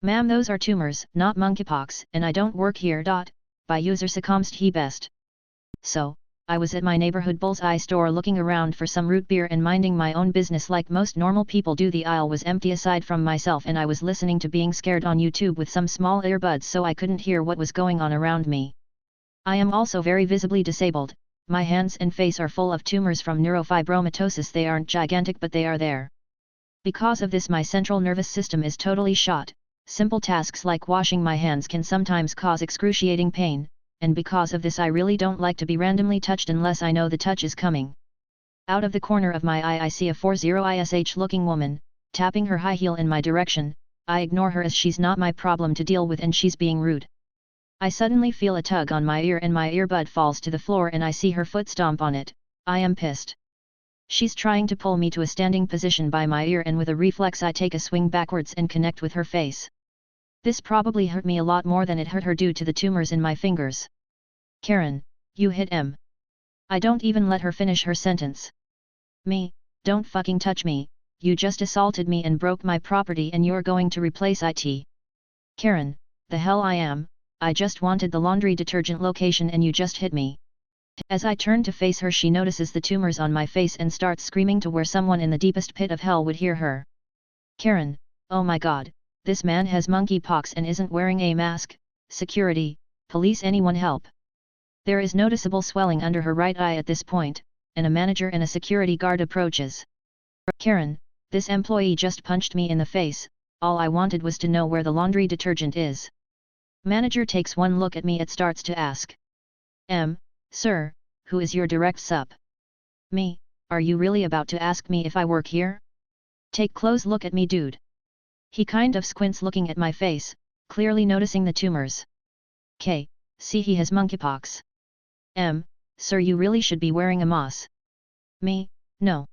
Ma'am, those are tumors, not monkeypox, and I don't work here. By user succumbs he best. So, I was at my neighborhood Bullseye store looking around for some root beer and minding my own business like most normal people do. The aisle was empty aside from myself, and I was listening to Being Scared on YouTube with some small earbuds so I couldn't hear what was going on around me. I am also very visibly disabled. My hands and face are full of tumors from neurofibromatosis. They aren't gigantic, but they are there. Because of this, my central nervous system is totally shot. Simple tasks like washing my hands can sometimes cause excruciating pain, and because of this I really don't like to be randomly touched unless I know the touch is coming. Out of the corner of my eye I see a 40ish looking woman, tapping her high heel in my direction. I ignore her as she's not my problem to deal with and she's being rude. I suddenly feel a tug on my ear and my earbud falls to the floor and I see her foot stomp on it. I am pissed. She's trying to pull me to a standing position by my ear, and with a reflex I take a swing backwards and connect with her face. This probably hurt me a lot more than it hurt her due to the tumors in my fingers. Karen, you hit M. I don't even let her finish her sentence. Me, don't fucking touch me, you just assaulted me and broke my property and you're going to replace it. Karen, the hell I am, I just wanted the laundry detergent location and you just hit me. As I turn to face her, she notices the tumors on my face and starts screaming to where someone in the deepest pit of hell would hear her. Karen, oh my god, this man has monkeypox and isn't wearing a mask. Security, police, anyone help. There is noticeable swelling under her right eye at this point, and a manager and a security guard approaches. Karen, this employee just punched me in the face, all I wanted was to know where the laundry detergent is. Manager takes one look at me and starts to ask. Sir, who is your direct sup? Me, are you really about to ask me if I work here? Take close look at me, dude. He kind of squints looking at my face, clearly noticing the tumors. K, see he has monkeypox. Sir, you really should be wearing a mask. Me, no.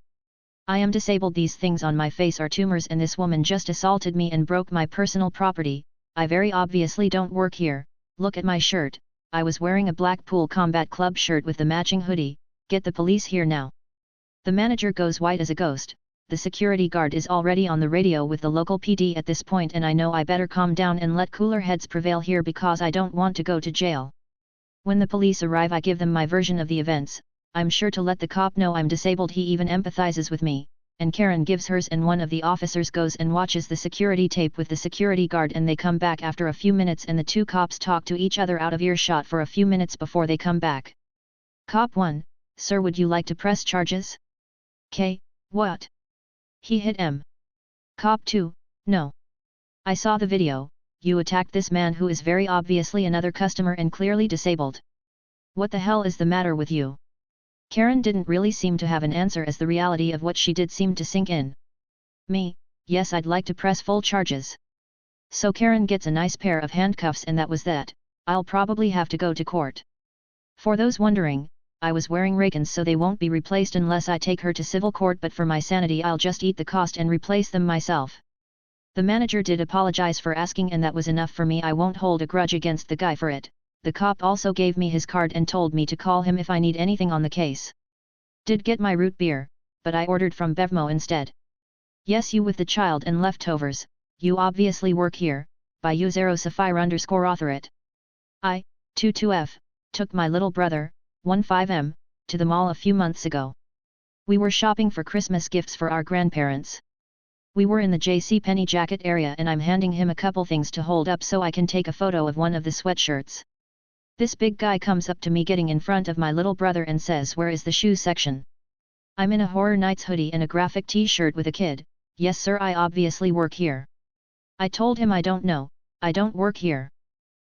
I am disabled. These things on my face are tumors and this woman just assaulted me and broke my personal property. I very obviously don't work here. Look at my shirt. I was wearing a Blackpool Combat Club shirt with the matching hoodie. Get the police here now. The manager goes white as a ghost. The security guard is already on the radio with the local PD at this point, and I know I better calm down and let cooler heads prevail here because I don't want to go to jail. When the police arrive, I give them my version of the events. I'm sure to let the cop know I'm disabled. He even empathizes with me, and Karen gives hers, and one of the officers goes and watches the security tape with the security guard, and they come back after a few minutes and the two cops talk to each other out of earshot for a few minutes before they come back. Cop 1, sir, would you like to press charges? K, what? He hit M. Cop 2, no. I saw the video, you attacked this man who is very obviously another customer and clearly disabled. What the hell is the matter with you? Karen didn't really seem to have an answer as the reality of what she did seemed to sink in. Me, yes, I'd like to press full charges. So Karen gets a nice pair of handcuffs and that was that. I'll probably have to go to court. For those wondering, I was wearing Ray-Bans so they won't be replaced unless I take her to civil court, but for my sanity I'll just eat the cost and replace them myself. The manager did apologize for asking and that was enough for me. I won't hold a grudge against the guy for it. The cop also gave me his card and told me to call him if I need anything on the case. Did get my root beer, but I ordered from Bevmo instead. Yes, you with the child and leftovers, you obviously work here. By u0sapphire_author it. I, 22F, took my little brother, 15M, to the mall a few months ago. We were shopping for Christmas gifts for our grandparents. We were in the JCPenney jacket area and I'm handing him a couple things to hold up so I can take a photo of one of the sweatshirts. This big guy comes up to me getting in front of my little brother and says, "Where is the shoe section?" I'm in a Horror Nights hoodie and a graphic t-shirt with a kid. "Yes sir, I obviously work here." I told him I don't know, I don't work here.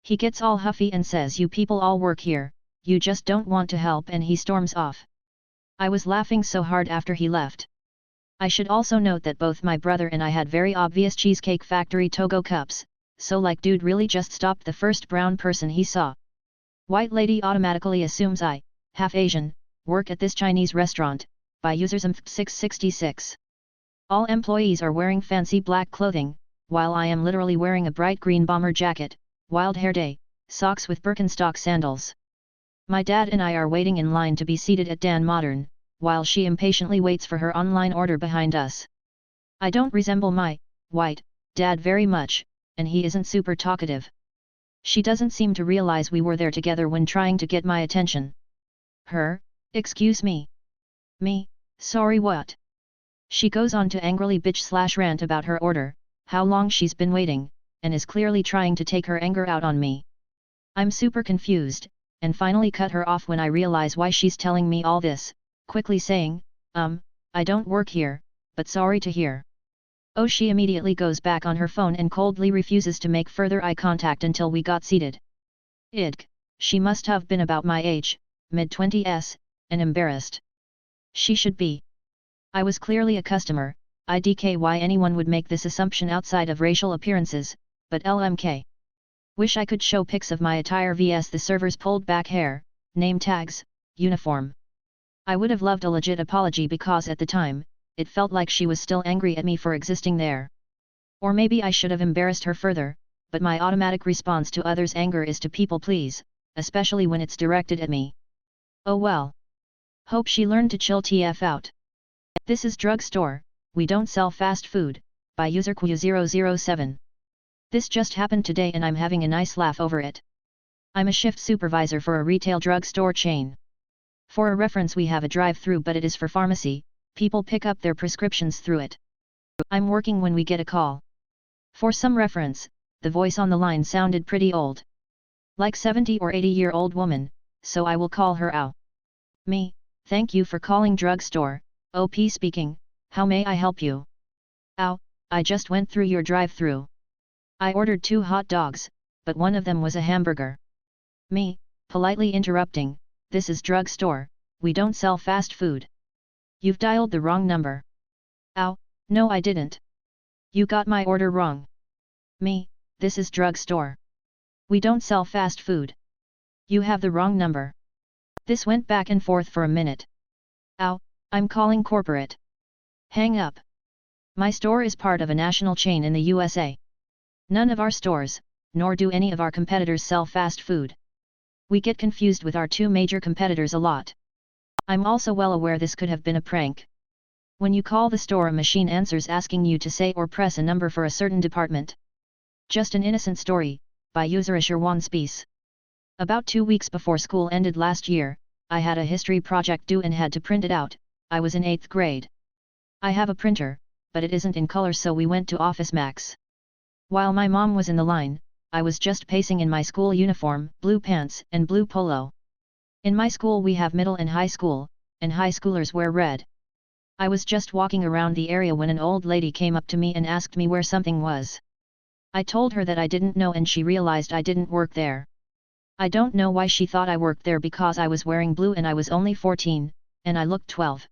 He gets all huffy and says, "You people all work here, you just don't want to help," and he storms off. I was laughing so hard after he left. I should also note that both my brother and I had very obvious Cheesecake Factory Togo cups, so like dude really just stopped the first brown person he saw. White lady automatically assumes I, half Asian, work at this Chinese restaurant, by users M666. All employees are wearing fancy black clothing, while I am literally wearing a bright green bomber jacket, wild hair day, socks with Birkenstock sandals. My dad and I are waiting in line to be seated at Dan Modern, while she impatiently waits for her online order behind us. I don't resemble my white dad very much, and he isn't super talkative. She doesn't seem to realize we were there together when trying to get my attention. Her, excuse me. Me, sorry what? She goes on to angrily bitch/rant about her order, how long she's been waiting, and is clearly trying to take her anger out on me. I'm super confused, and finally cut her off when I realize why she's telling me all this, quickly saying, I don't work here, but sorry to hear. Oh, she immediately goes back on her phone and coldly refuses to make further eye contact until we got seated. Idk, she must have been about my age, mid-20s, and embarrassed. She should be. I was clearly a customer, IDK why anyone would make this assumption outside of racial appearances, but LMK. Wish I could show pics of my attire vs the server's pulled back hair, name tags, uniform. I would have loved a legit apology because at the time, it felt like she was still angry at me for existing there. Or maybe I should have embarrassed her further, but my automatic response to others' anger is to people please, especially when it's directed at me. Oh well. Hope she learned to chill TF out. This is Drugstore, We Don't Sell Fast Food, by user Q007. This just happened today and I'm having a nice laugh over it. I'm a shift supervisor for a retail drugstore chain. For a reference, we have a drive-through, but it is for pharmacy. People pick up their prescriptions through it. I'm working when we get a call. For some reference, the voice on the line sounded pretty old. Like 70 or 80-year-old woman, so I will call her Ow. Me, thank you for calling Drugstore, OP speaking, how may I help you? Ow, I just went through your drive-through. I ordered 2 hot dogs, but one of them was a hamburger. Me, politely interrupting, this is Drugstore, we don't sell fast food. You've dialed the wrong number. Ow, no I didn't. You got my order wrong. Me, this is Drugstore. We don't sell fast food. You have the wrong number. This went back and forth for a minute. Ow, I'm calling corporate. Hang up. My store is part of a national chain in the USA. None of our stores, nor do any of our competitors sell fast food. We get confused with our 2 major competitors a lot. I'm also well aware this could have been a prank. When you call the store, a machine answers asking you to say or press a number for a certain department. Just an innocent story, by user Asher1 Spies. About 2 weeks before school ended last year, I had a history project due and had to print it out. I was in 8th grade. I have a printer, but it isn't in color, so we went to Office Max. While my mom was in the line, I was just pacing in my school uniform, blue pants and blue polo. In my school we have middle and high school, and high schoolers wear red. I was just walking around the area when an old lady came up to me and asked me where something was. I told her that I didn't know and she realized I didn't work there. I don't know why she thought I worked there because I was wearing blue and I was only 14, and I looked 12.